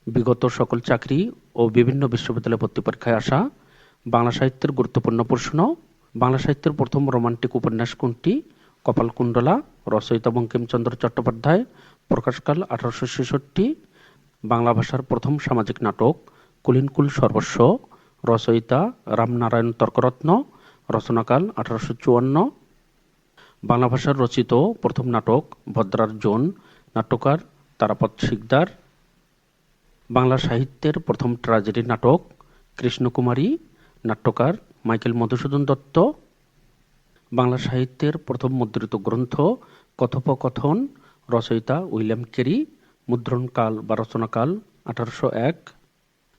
বিগত সকল চাকরি ও বিভিন্ন বিশ্ববিদ্যালয় ভর্তি পরীক্ষায় আসা বাংলা সাহিত্যের গুরুত্বপূর্ণ প্রশ্ন। বাংলা সাহিত্যের প্রথম রোমান্টিক উপন্যাস কোনটি? কপালকুণ্ডলা। রচয়িতা বঙ্কিমচন্দ্র চট্টোপাধ্যায়। প্রকাশকাল 1866। বাংলা ভাষার প্রথম সামাজিক নাটক কুলীনকুল সর্বস্ব। রচয়িতা রামনারায়ণ তর্করত্ন। রচনাকাল 1854। বাংলা ভাষার রচিত প্রথম নাটক ভদ্রার জোন। নাট্যকার তারাপদ শিকদার। বাংলা সাহিত্যের প্রথম ট্র্যাজেডি নাটক কৃষ্ণকুমারী। নাট্যকার মাইকেল মধুসূদন দত্ত। বাংলা সাহিত্যের প্রথম মুদ্রিত গ্রন্থ কথোপকথন। রচয়িতা উইলিয়াম কেরি। মুদ্রণকাল বা রচনাকাল 1801।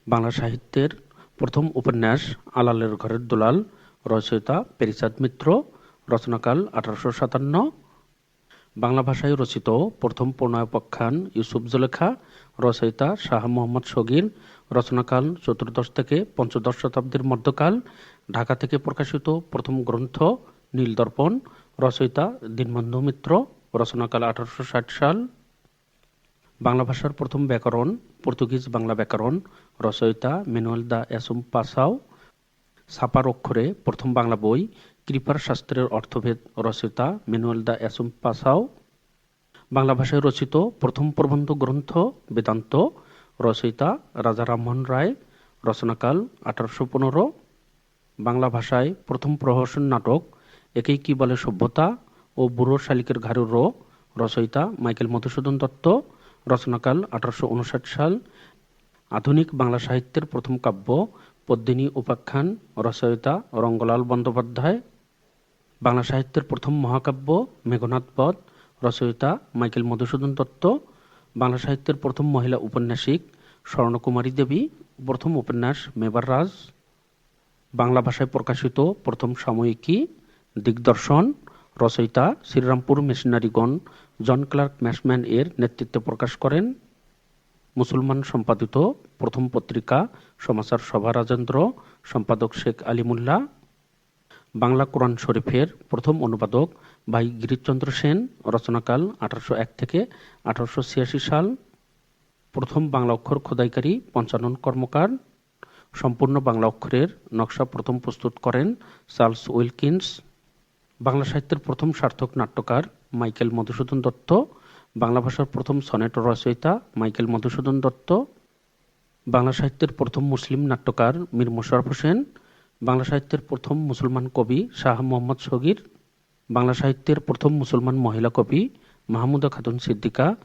বাংলা সাহিত্যের প্রথম উপন্যাস আলালের ঘরের দুলাল। রচয়িতা পেরিচাঁদ মিত্র। রচনাকাল 1857। বাংলা ভাষায় রচিত প্রথম প্রণয়োপাখ্যান ইউসুফ জুলেখা। রচয়িতা শাহ মোহাম্মদ শগীর। রচনাকাল 14 থেকে 15 শতাব্দীর মধ্যকাল। ঢাকা থেকে প্রকাশিত প্রথম গ্রন্থ নীলদর্পণ। রচয়িতা দীনবন্ধু মিত্র। রচনাকাল 1860 সাল। বাংলা ভাষার প্রথম ব্যাকরণ পর্তুগিজ বাংলা ব্যাকরণ। রচয়িতা ম্যানুয়েল দা এসুম পাসাও। ছাপার অক্ষরে প্রথম বাংলা বই কৃপার শাস্ত্রের অর্থভেদ। রচয়িতা ম্যানুয়েল দা এসুম পাসাও। বাংলা ভাষায় রচিত প্রথম প্রবন্ধ গ্রন্থ বেদান্ত। রচয়িতা রাজা রামমোহন রায়। রচনাকাল 1815। বাংলা ভাষায় প্রথম প্রহসন নাটক একেই কি বলে সভ্যতা ও বুড়ো শালিকের ঘাড়ুর রো। রচয়িতা মাইকেল মধুসূদন দত্ত। রচনাকাল 1859 সাল। আধুনিক বাংলা সাহিত্যের প্রথম কাব্য পদ্মিনী উপাখ্যান। রচয়িতা রঙ্গলাল বন্দ্যোপাধ্যায়। বাংলা সাহিত্যের প্রথম মহাকাব্য মেঘনাদ বধ। রচয়িতা মাইকেল মধুসূদন দত্ত। বাংলা সাহিত্যের প্রথম মহিলা উপন্যাসিক স্বর্ণকুমারী দেবী। প্রথম উপন্যাস মেবার রাজ। বাংলা ভাষায় প্রকাশিত প্রথম সাময়িকী দিগদর্শন। রচয়িতা শ্রীরামপুর মেশিনারিগণ জন ক্লার্ক ম্যাশম্যান এর নেতৃত্বে প্রকাশ করেন। মুসলমান সম্পাদিত প্রথম পত্রিকা সমাচার সভা রাজেন্দ্র। সম্পাদক শেখ আলিমুল্লাহ। বাংলা কোরআন শরীফের প্রথম অনুবাদক ভাই গিরিশচন্দ্র সেন। রচনাকাল 1801 থেকে 1886 সাল। প্রথম বাংলা অক্ষর খোদাইকারী পঞ্চানন কর্মকার। সম্পূর্ণ বাংলা অক্ষরের নকশা প্রথম প্রস্তুত করেন চার্লস উইলকিন্স। বাংলা সাহিত্যের প্রথম সার্থক নাট্যকার মাইকেল মধুসূদন দত্ত। বাংলা ভাষার প্রথম সনেট রচয়িতা মাইকেল মধুসূদন দত্ত। বাংলা সাহিত্যের প্রথম মুসলিম নাট্যকার মীর মোশাররফ হোসেন। বাংলা সাহিত্যের প্রথম মুসলমান কবি শাহ মোহাম্মদ শগীর। বাংলা সাহিত্যের প্রথম মুসলমান মহিলা কবি মাহমুদা খাতুন সিদ্দিকা।